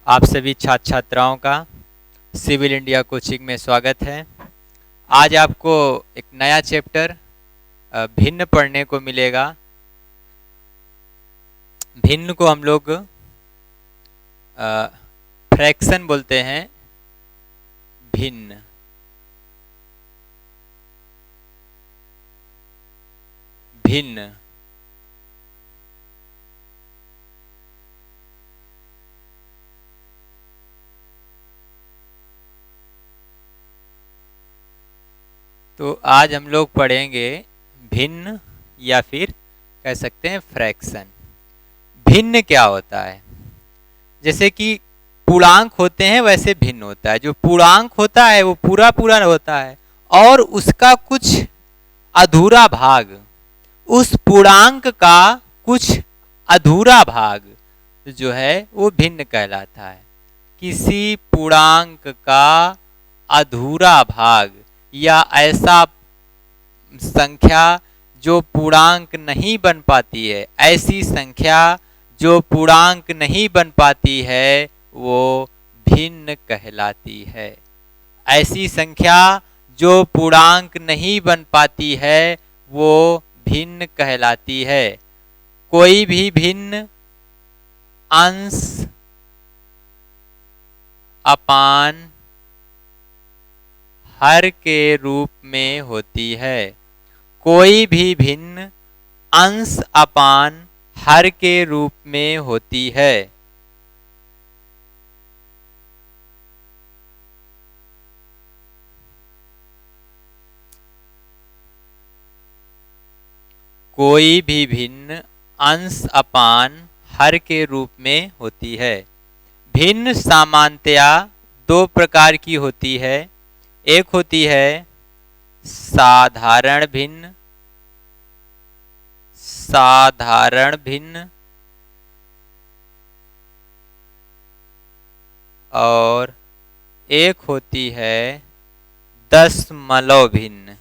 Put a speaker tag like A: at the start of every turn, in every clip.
A: आप सभी छात्र छात्राओं का सिविल इंडिया कोचिंग में स्वागत है। आज आपको एक नया चैप्टर भिन्न पढ़ने को मिलेगा। भिन्न को हम लोग फ्रैक्शन बोलते हैं। भिन्न भिन्न तो आज हम लोग पढ़ेंगे भिन्न या फिर कह सकते हैं फ्रैक्शन। भिन्न क्या होता है? जैसे कि पूर्णांक होते हैं वैसे भिन्न होता है। जो पूर्णांक होता है वो पूरा पूरा होता है और उसका कुछ अधूरा भाग, उस पूर्णांक का कुछ अधूरा भाग जो है वो भिन्न कहलाता है। किसी पूर्णांक का अधूरा भाग या ऐसा संख्या जो पूर्णांक नहीं बन पाती है, ऐसी संख्या जो पूर्णांक नहीं बन पाती है वो भिन्न कहलाती है। ऐसी संख्या जो पूर्णांक नहीं बन पाती है वो भिन्न कहलाती है। कोई भी भिन्न अंश अपान हर के रूप में होती है। कोई भी भिन्न अंश अपान हर के रूप में होती है। कोई भी भिन्न अंश अपान हर के रूप में होती है। भिन्न सामान्यतया दो प्रकार की होती है। एक होती है साधारण भिन्न, साधारण भिन्न, और एक होती है दशमलव भिन्न।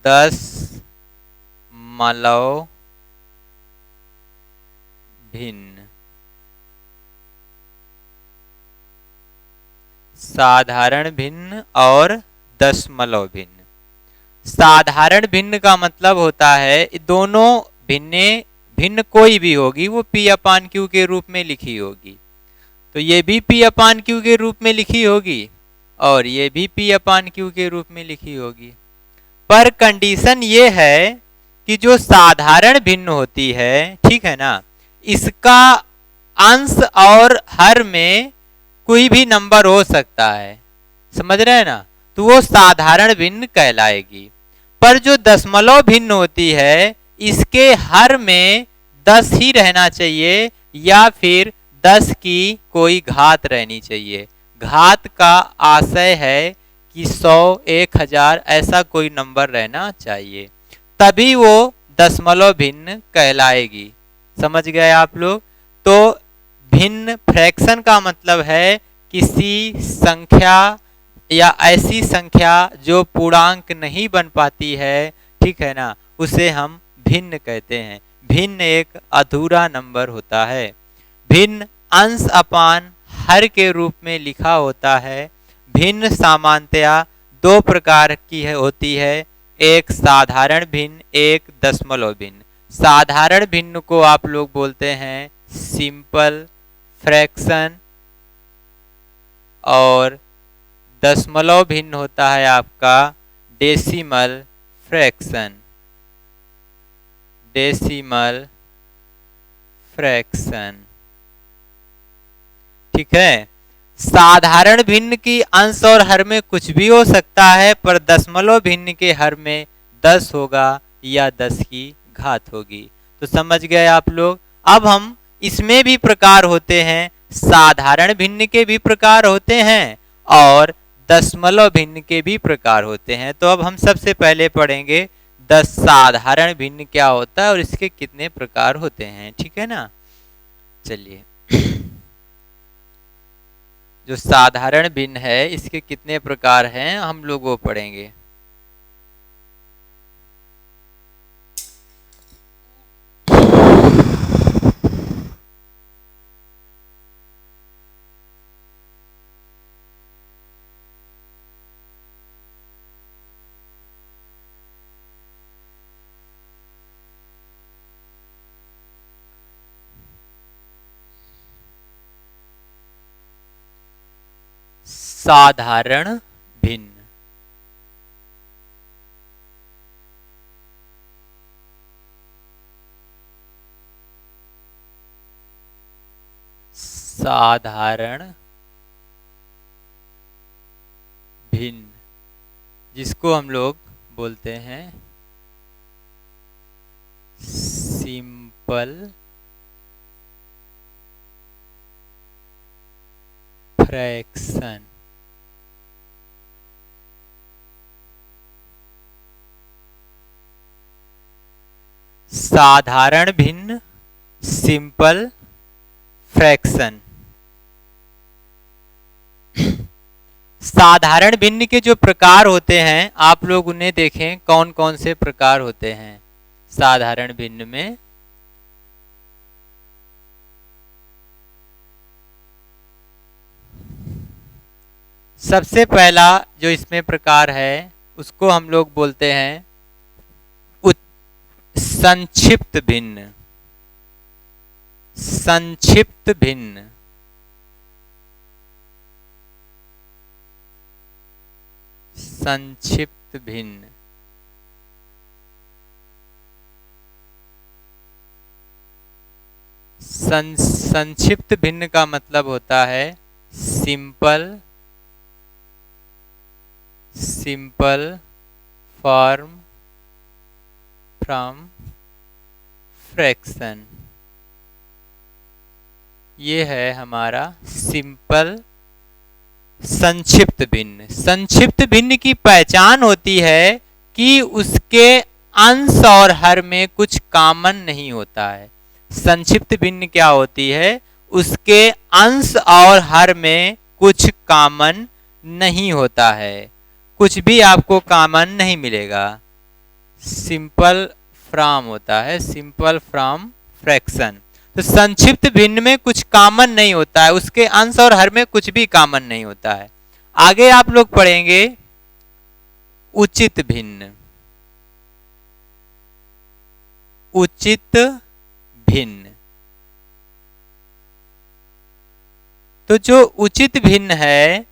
A: दशमलव भिन्न। साधारण भिन्न और दशमलव भिन्न। साधारण भिन्न का मतलब होता है दोनों भिन्न कोई भी होगी वो P अपान Q के रूप में लिखी होगी। तो ये भी P अपान Q के रूप में लिखी होगी और ये भी P अपान Q के रूप में लिखी होगी। पर कंडीशन ये है कि जो साधारण भिन्न होती है, ठीक है ना, इसका अंश और हर में कोई भी नंबर हो सकता है, समझ रहे हैं ना, तो वो साधारण भिन्न कहलाएगी। पर जो दशमलव भिन्न होती है इसके हर में 10 ही रहना चाहिए या फिर 10 की कोई घात रहनी चाहिए। घात का आशय है कि 100, 1000 ऐसा कोई नंबर रहना चाहिए, तभी वो दशमलव भिन्न कहलाएगी। समझ गए आप लोग? तो भिन्न फ्रैक्शन का मतलब है किसी संख्या या ऐसी संख्या जो पूर्णांक नहीं बन पाती है, ठीक है ना, उसे हम भिन्न कहते हैं। भिन्न एक अधूरा नंबर होता है। भिन्न अंश अपान हर के रूप में लिखा होता है। भिन्न सामान्यतया दो प्रकार की होती है, एक साधारण भिन्न, एक दशमलव भिन्न। साधारण भिन्न को आप लोग बोलते हैं सिंपल फ्रैक्शन और दशमलव भिन्न होता है आपका डेसिमल फ्रैक्शन। डेसिमल फ्रैक्शन, ठीक है। साधारण भिन्न की अंश और हर में कुछ भी हो सकता है, पर दशमलव भिन्न के हर में 10 होगा या 10 की घात होगी। तो समझ गए आप लोग? अब हम इसमें भी प्रकार होते हैं, साधारण भिन्न के भी प्रकार होते हैं और दशमलव भिन्न के भी प्रकार होते हैं। तो अब हम सबसे पहले पढ़ेंगे साधारण भिन्न क्या होता है और इसके कितने प्रकार होते हैं, ठीक है ना। चलिए, जो साधारण भिन्न है इसके कितने प्रकार हैं हम लोग वो पढ़ेंगे। साधारण भिन्न। साधारण भिन्न, जिसको हम लोग बोलते हैं सिंपल फ्रैक्शन। साधारण भिन्न, सिंपल फ्रैक्शन। साधारण भिन्न के जो प्रकार होते हैं आप लोग उन्हें देखें, कौन कौन से प्रकार होते हैं साधारण भिन्न में। सबसे पहला जो इसमें प्रकार है उसको हम लोग बोलते हैं संक्षिप्त भिन्न। संक्षिप्त भिन्न, संक्षिप्त भिन्न। संक्षिप्त भिन्न का मतलब होता है सिंपल फॉर्म फ्रॉम फ्रैक्शन। ये है हमारा सिंपल संक्षिप्त भिन्न। संक्षिप्त भिन्न की पहचान होती है कि उसके अंश और हर में कुछ कॉमन नहीं होता है। संक्षिप्त भिन्न क्या होती है? उसके अंश और हर में कुछ कॉमन नहीं होता है, कुछ भी आपको कॉमन नहीं मिलेगा। सिंपल फ्रॉम होता है, सिंपल फ्रॉम फ्रैक्शन। तो संक्षिप्त भिन्न में कुछ कॉमन नहीं होता है, उसके अंश और हर में कुछ भी कॉमन नहीं होता है। आगे आप लोग पढ़ेंगे उचित भिन्न। उचित भिन्न, तो जो उचित भिन्न है,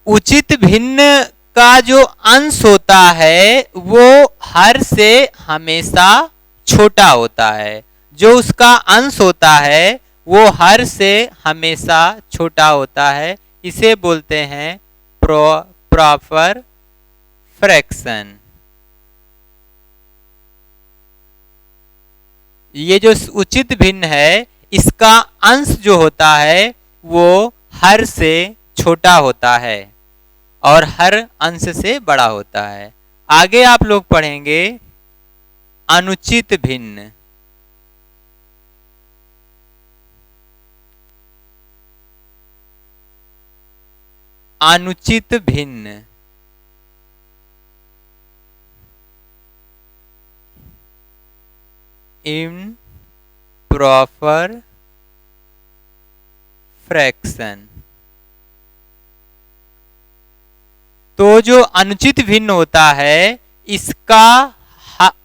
A: उचित भिन्न का जो अंश होता है वो हर से हमेशा छोटा होता है। जो उसका अंश होता है वो हर से हमेशा छोटा होता है। इसे बोलते हैं प्रॉपर फ्रैक्शन। ये जो उचित भिन्न है इसका अंश जो होता है वो हर से छोटा होता है और हर अंश से बड़ा होता है। आगे आप लोग पढ़ेंगे अनुचित भिन्न। अनुचित भिन्न, इम्प्रॉपर फ्रैक्शन। तो जो अनुचित भिन्न होता है इसका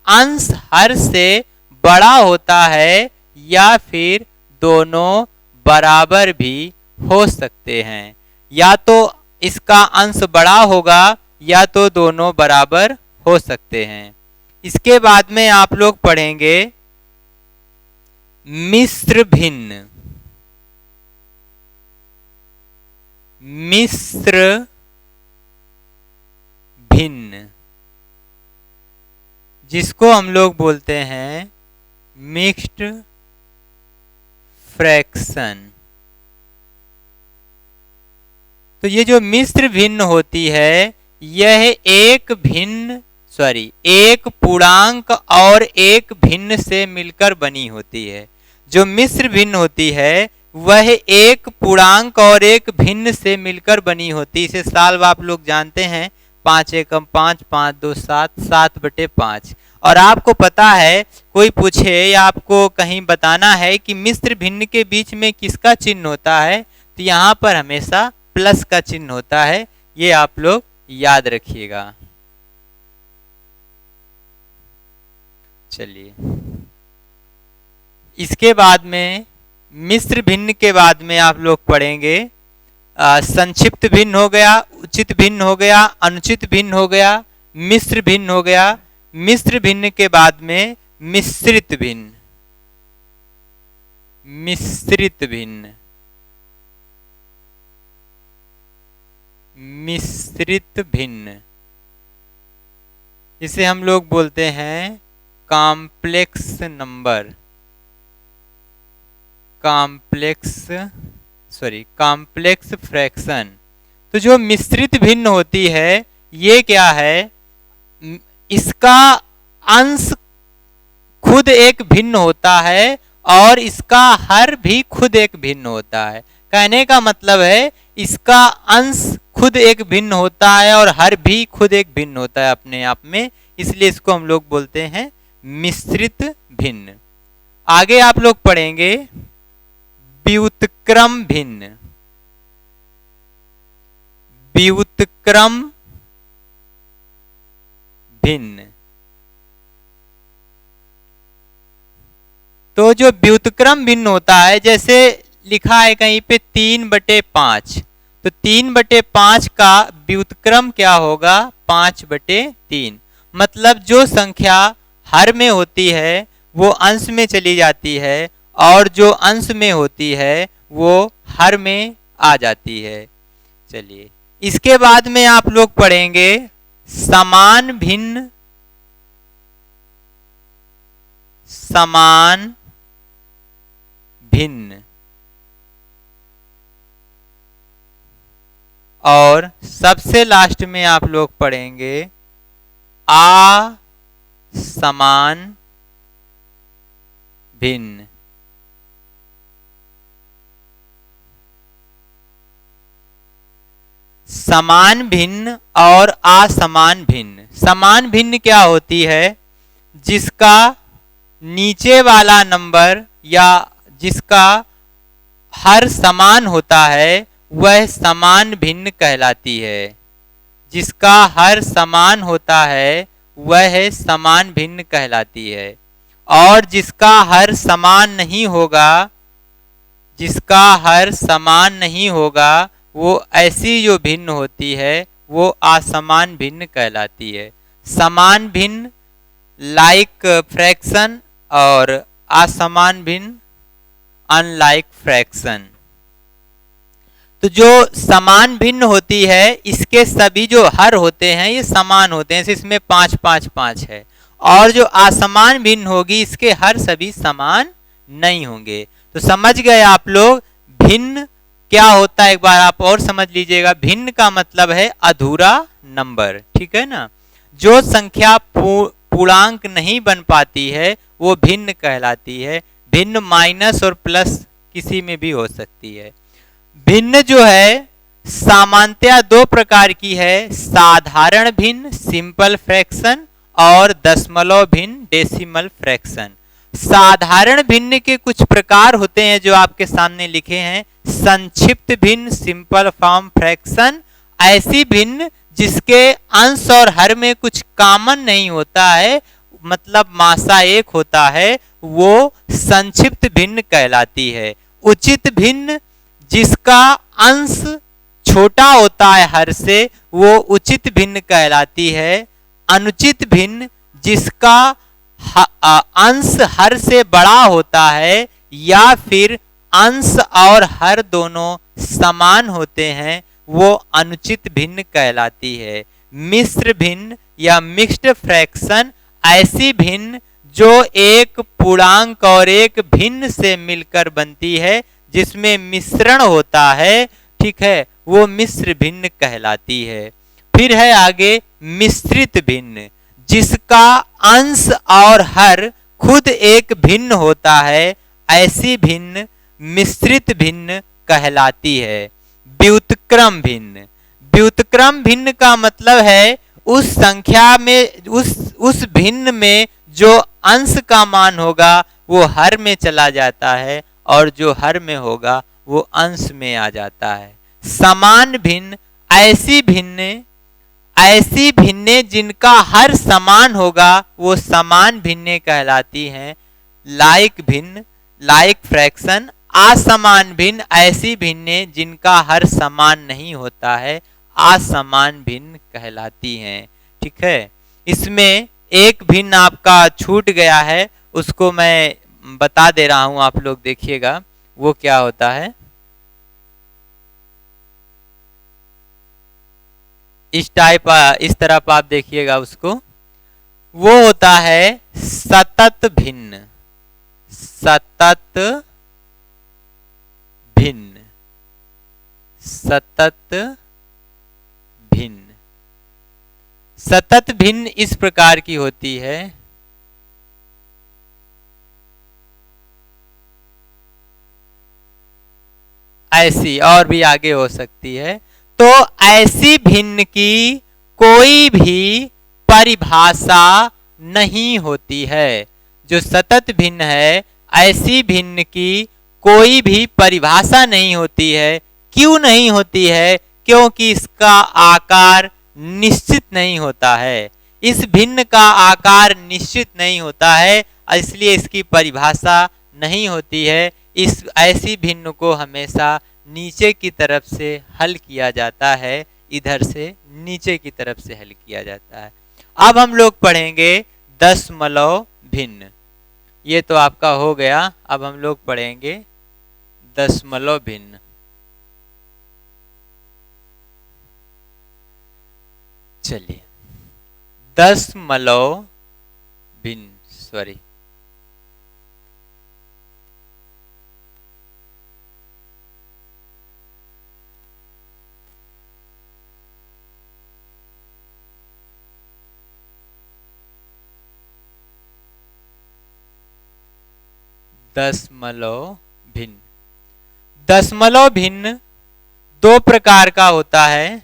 A: अंश हर से बड़ा होता है या फिर दोनों बराबर भी हो सकते हैं। या तो इसका अंश बड़ा होगा या तो दोनों बराबर हो सकते हैं। इसके बाद में आप लोग पढ़ेंगे मिश्र भिन्न। मिश्र भिन्न, जिसको हम लोग बोलते हैं मिक्स्ड फ्रैक्शन। तो ये जो मिश्र भिन्न होती है यह एक पूर्णांक और एक भिन्न से मिलकर बनी होती है। जो मिश्र भिन्न होती है वह एक पूर्णांक और एक भिन्न से मिलकर बनी होती है। इसे साल्व आप लोग जानते हैं, 5 एकम 5, 5 2 7, 7/5। और आपको पता है, कोई पूछे या आपको कहीं बताना है कि मिश्र भिन्न के बीच में किसका चिन्ह होता है, तो यहाँ पर हमेशा प्लस का चिन्ह होता है। ये आप लोग याद रखिएगा। चलिए, इसके बाद में मिश्र भिन्न के बाद में आप लोग पढ़ेंगे संक्षिप्त भिन्न हो गया, उचित भिन्न हो गया, अनुचित भिन्न हो गया, मिश्र भिन्न हो गया। मिश्र भिन्न के बाद में मिश्रित भिन्न, मिश्रित भिन्न, मिश्रित भिन्न, इसे हम लोग बोलते हैं कॉम्प्लेक्स नंबर, कॉम्प्लेक्स फ्रैक्शन। तो जो मिश्रित भिन्न होती है ये क्या है, इसका अंश खुद एक भिन्न होता है और इसका हर भी खुद एक भिन्न होता है। कहने का मतलब है इसका अंश खुद एक भिन्न होता है और हर भी खुद एक भिन्न होता है अपने आप में, इसलिए इसको हम लोग बोलते हैं मिश्रित भिन्न। आगे आप लोग पढ़ेंगे व्युत्क्रम भिन्न, व्युत्क्रम भिन्न। तो जो व्युत्क्रम भिन्न होता है, जैसे लिखा है कहीं पे 3/5, तो 3/5 का व्युत्क्रम क्या होगा, 5/3। मतलब जो संख्या हर में होती है वो अंश में चली जाती है और जो अंश में होती है वो हर में आ जाती है। चलिए इसके बाद में आप लोग पढ़ेंगे समान भिन्न, समान भिन्न, और सबसे लास्ट में आप लोग पढ़ेंगे असमान भिन्न। समान भिन्न और असमान भिन्न। समान भिन्न क्या होती है, जिसका नीचे वाला नंबर या जिसका हर समान होता है वह समान भिन्न कहलाती है। जिसका हर समान होता है वह समान भिन्न कहलाती है। और जिसका हर समान नहीं होगा, जिसका हर समान नहीं होगा वो ऐसी जो भिन्न होती है वो असमान भिन्न कहलाती है। समान भिन्न लाइक फ्रैक्शन और असमान भिन्न अनलाइक फ्रैक्शन। तो जो समान भिन्न होती है इसके सभी जो हर होते हैं ये समान होते हैं, इसमें 5 5 5 है। और जो असमान भिन्न होगी इसके हर सभी समान नहीं होंगे। तो समझ गए आप लोग भिन्न क्या होता है, एक बार आप और समझ लीजिएगा। भिन्न का मतलब है अधूरा नंबर, ठीक है ना। जो संख्या पूर्णांक नहीं बन पाती है वो भिन्न कहलाती है। भिन्न माइनस और प्लस किसी में भी हो सकती है। भिन्न जो है सामान्यतया 2 प्रकार की है, साधारण भिन्न सिंपल फ्रैक्शन और दशमलव भिन्न डेसिमल फ्रैक्शन। साधारण भिन्न के कुछ प्रकार होते हैं जो आपके सामने लिखे हैं। संक्षिप्त भिन्न सिंपल फॉर्म फ्रैक्शन, ऐसी भिन्न जिसके अंश और हर में कुछ कॉमन नहीं होता है, मतलब मासा एक होता है, वो संक्षिप्त भिन्न कहलाती है। उचित भिन्न जिसका अंश छोटा होता है हर से वो उचित भिन्न कहलाती है। अनुचित भिन्न जिसका अंश हर से बड़ा होता है या फिर अंश और हर दोनों समान होते हैं वो अनुचित भिन्न कहलाती है। मिश्र भिन्न या मिक्स्ड फ्रैक्शन ऐसी भिन्न जो एक पूर्णांक और एक भिन्न से मिलकर बनती है, जिसमें मिश्रण होता है, ठीक है, वो मिश्र भिन्न कहलाती है। फिर है आगे मिश्रित भिन्न, जिसका अंश और हर खुद एक भिन्न होता है, ऐसी भिन्न मिश्रित भिन्न कहलाती है। व्युत्क्रम भिन्न, व्युत्क्रम भिन्न का मतलब है उस संख्या में उस भिन्न में जो अंश का मान होगा वो हर में चला जाता है और जो हर में होगा वो अंश में आ जाता है। समान भिन्न ऐसी भिन्ने जिनका हर समान होगा वो समान भिन्ने कहलाती हैं। लाइक भिन्न लाइक फ्रैक्शन असमान भिन्न ऐसी भिन्नें जिनका हर समान नहीं होता है, असमान भिन्न कहलाती हैं। ठीक है, इसमें एक भिन्न आपका छूट गया है, उसको मैं बता दे रहा हूं, आप लोग देखिएगा वो क्या होता है। इस तरफ आप देखिएगा उसको, वो होता है सतत भिन्न। सतत भिन्न, सतत भिन्न। सतत भिन्न इस प्रकार की होती है, ऐसी और भी आगे हो सकती है। तो ऐसी भिन्न की कोई भी परिभाषा नहीं होती है। जो सतत भिन्न है, ऐसी भिन्न की कोई भी परिभाषा नहीं होती है। क्यों नहीं होती है? क्योंकि इसका आकार निश्चित नहीं होता है। इस भिन्न का आकार निश्चित नहीं होता है, इसलिए इसकी परिभाषा नहीं होती है। इस ऐसी भिन्न को हमेशा नीचे की तरफ से हल किया जाता है, इधर से नीचे की तरफ से हल किया जाता है। अब हम लोग पढ़ेंगे दशमलव भिन्न। ये तो आपका हो गया, अब हम लोग पढ़ेंगे दशमलव भिन्न। चलिए, दशमलव भिन्न, सॉरी, दशमलव भिन्न। दशमलव भिन्न दो प्रकार का होता है।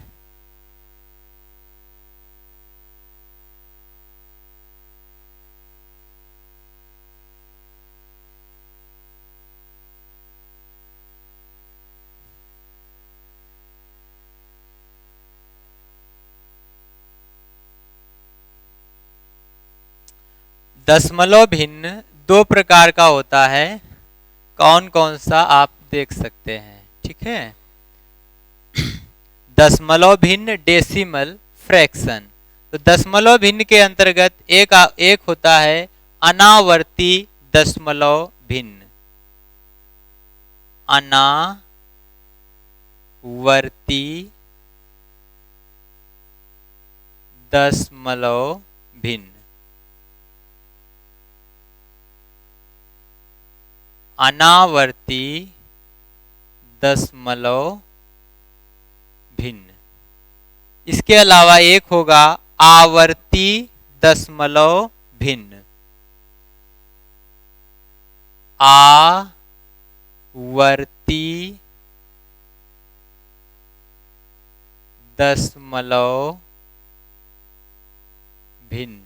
A: दशमलव भिन्न दो प्रकार का होता है। कौन कौन सा आप देख सकते हैं? ठीक है, दशमलव भिन्न, डेसिमल फ्रैक्शन। तो दशमलव भिन्न के अंतर्गत एक होता है अनावर्ती दशमलव भिन्न। अनावर्ती दशमलव भिन्न। अनावर्ती दशमलव भिन्न। इसके अलावा एक होगा आवर्ती दशमलव भिन्न। आवर्ती दशमलव भिन्न।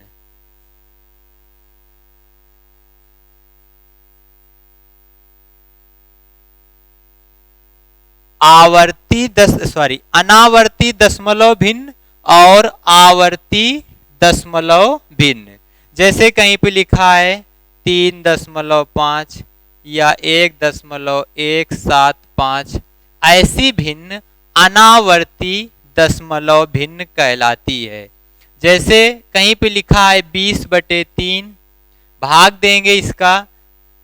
A: अनावर्ती दशमलव भिन्न और आवर्ती दशमलव भिन्न। जैसे कहीं पे लिखा है 3.5 या 1.175, ऐसी भिन्न अनावर्ती दशमलव भिन्न कहलाती है। जैसे कहीं पे लिखा है 20/3, भाग देंगे इसका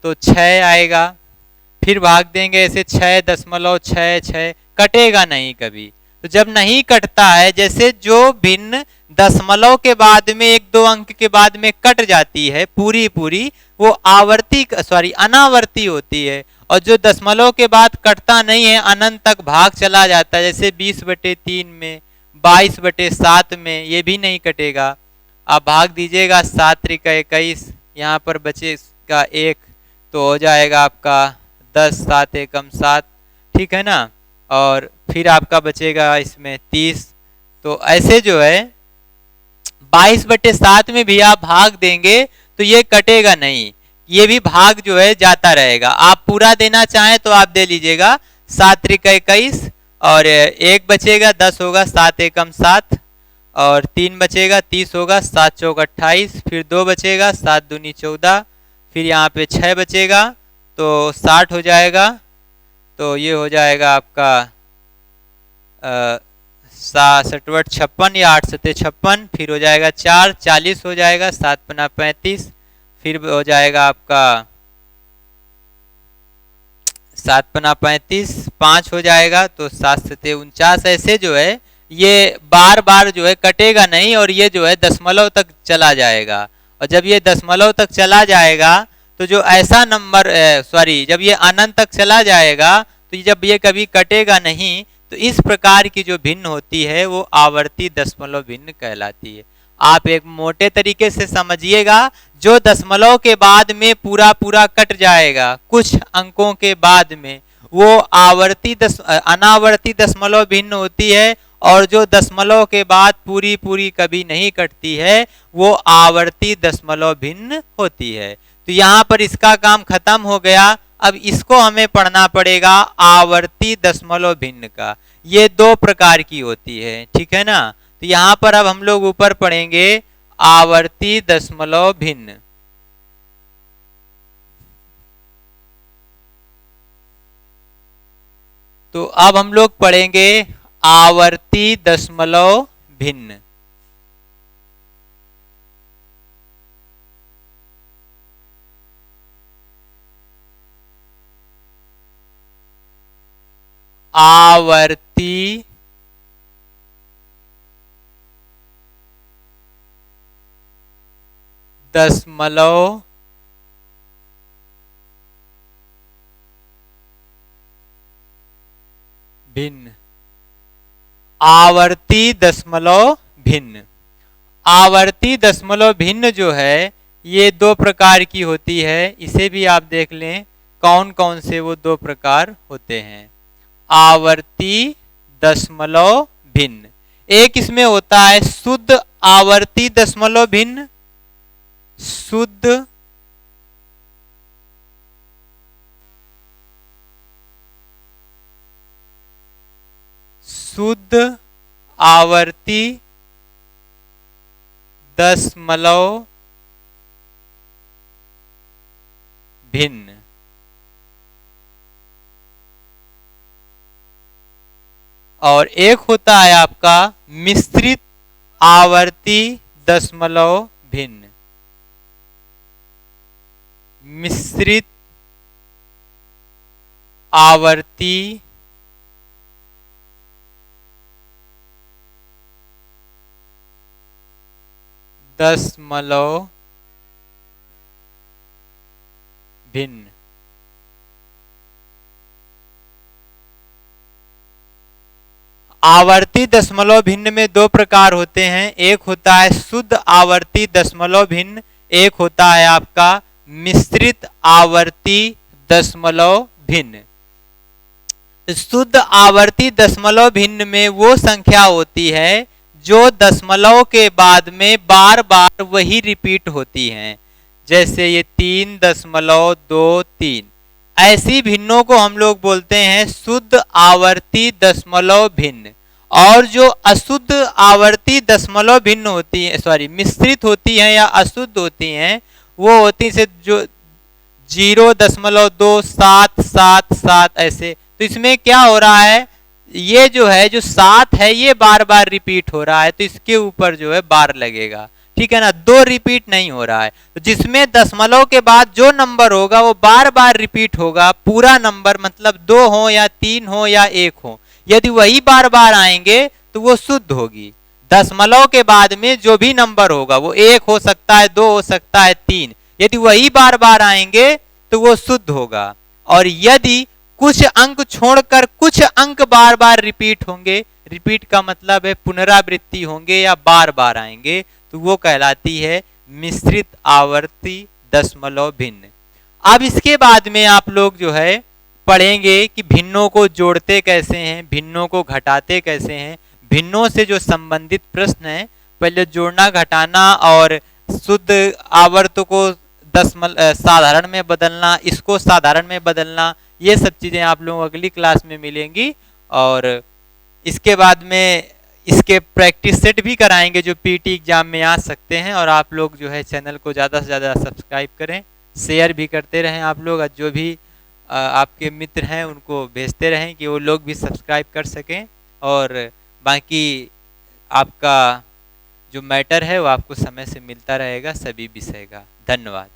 A: तो 6 आएगा, फिर भाग देंगे ऐसे 6.66, कटेगा नहीं कभी। तो जब नहीं कटता है, जैसे जो भिन्न दशमलव के बाद में 1-2 अंक के बाद में कट जाती है पूरी पूरी, वो अनावर्ती होती है। और जो दशमलव के बाद कटता नहीं है, अनंत तक भाग चला जाता है, जैसे 20/3 में, 22/7 में, ये भी नहीं कटेगा। आप भाग दीजिएगा 7×21, यहाँ पर बचेगा 1, तो हो जाएगा आपका 10, 7 एकम 7, ठीक है ना। और फिर आपका बचेगा इसमें 30। तो ऐसे जो है 22/7 में भी आप भाग देंगे तो ये कटेगा नहीं, ये भी भाग जो है जाता रहेगा। आप पूरा देना चाहें तो आप दे लीजिएगा 7×21, और 1 बचेगा 10 होगा, 7 एकम 7, और 3 बचेगा 30 होगा, 7 चौक 28, फिर 2 बचेगा 7 दूनी 14, फिर यहाँ पे 6 बचेगा तो 60 हो जाएगा, तो ये हो जाएगा आपका 67 56 या 8 सत्ते 56, फिर हो जाएगा 4 40 हो जाएगा, 7 पना 35, फिर हो जाएगा आपका 7 पना 35, 5 हो जाएगा, तो 7 सत्ते 49। ऐसे जो है ये बार बार जो है कटेगा नहीं, और ये जो है दशमलव तक चला जाएगा। और जब ये दशमलव तक चला जाएगा तो जो ऐसा नंबर जब ये अनंत तक चला जाएगा तो जब ये कभी कटेगा नहीं, तो इस प्रकार की जो भिन्न होती है वो आवर्ती दशमलव भिन्न कहलाती है। आप एक मोटे तरीके से समझिएगा, जो दशमलव के बाद में पूरा पूरा कट जाएगा कुछ अंकों के बाद में, वो अनावर्ती दशमलव भिन्न होती है, और जो दशमलव के बाद पूरी पूरी कभी नहीं कटती है वो आवर्ती दशमलव भिन्न होती है। तो यहाँ पर इसका काम खत्म हो गया। अब इसको हमें पढ़ना पड़ेगा आवर्ती दशमलव भिन्न का। ये 2 प्रकार की होती है, ठीक है ना। तो यहाँ पर अब हम लोग ऊपर पढ़ेंगे आवर्ती दशमलव भिन्न। तो अब हम लोग पढ़ेंगे आवर्ती दशमलव भिन्न। आवर्ती दशमलव भिन्न। आवर्ती दशमलव भिन्न। आवर्ती दशमलव भिन्न जो है ये 2 प्रकार की होती है। इसे भी आप देख लें कौन कौन से वो 2 प्रकार होते हैं। आवर्ती दशमलव भिन्न, एक इसमें होता है शुद्ध आवर्ती दशमलव भिन्न। शुद्ध आवर्ती दशमलव भिन्न। और एक होता है आपका मिश्रित आवर्ती दशमलव भिन्न। मिश्रित आवर्ती दशमलव भिन्न। आवर्ती दशमलव भिन्न में 2 प्रकार होते हैं। एक होता है शुद्ध आवर्ती दशमलव भिन्न, एक होता है आपका मिश्रित आवर्ती दशमलव भिन्न। शुद्ध आवर्ती दशमलव भिन्न में वो संख्या होती है जो दशमलव के बाद में बार बार वही रिपीट होती हैं। जैसे ये 3.23, ऐसी भिन्नों को हम लोग बोलते हैं शुद्ध आवर्ती दशमलव भिन्न। और जो अशुद्ध आवर्ती दशमलव भिन्न होती है, मिश्रित होती हैं या अशुद्ध होती हैं, वो होती से जो 0.27777 ऐसे। तो इसमें क्या हो रहा है, ये जो है जो 7 है ये बार बार रिपीट हो रहा है, तो इसके ऊपर जो है बार लगेगा, ठीक है ना। 2 रिपीट नहीं हो रहा है। तो जिसमें दशमलव के बाद जो नंबर होगा वो बार बार रिपीट होगा, पूरा नंबर मतलब 2 हो या 3 हो या 1 हो, यदि वही बार बार आएंगे तो वो शुद्ध होगी। दशमलव के बाद में जो भी नंबर होगा वो 1 हो सकता है, 2 हो सकता है, 3, यदि वही बार बार आएंगे तो वो शुद्ध होगा। और यदि कुछ अंक छोड़कर कुछ अंक बार बार रिपीट होंगे, रिपीट का मतलब है पुनरावृत्ति होंगे या बार बार आएंगे, तो वो कहलाती है मिश्रित आवर्ती दशमलव भिन्न। अब इसके बाद में आप लोग जो है पढ़ेंगे कि भिन्नों को जोड़ते कैसे हैं, भिन्नों को घटाते कैसे हैं। भिन्नों से जो संबंधित प्रश्न है, पहले जोड़ना घटाना और शुद्ध आवर्त को साधारण में बदलना, इसको साधारण में बदलना, ये सब चीजें आप लोगों को अगली क्लास में मिलेंगी। और इसके बाद में इसके प्रैक्टिस सेट भी कराएंगे जो पीटी एग्जाम में आ सकते हैं। और आप लोग जो है चैनल को ज़्यादा से ज़्यादा सब्सक्राइब करें, शेयर भी करते रहें आप लोग। जो भी आपके मित्र हैं उनको भेजते रहें कि वो लोग भी सब्सक्राइब कर सकें, और बाकी आपका जो मैटर है वो आपको समय से मिलता रहेगा सभी विषय का। धन्यवाद।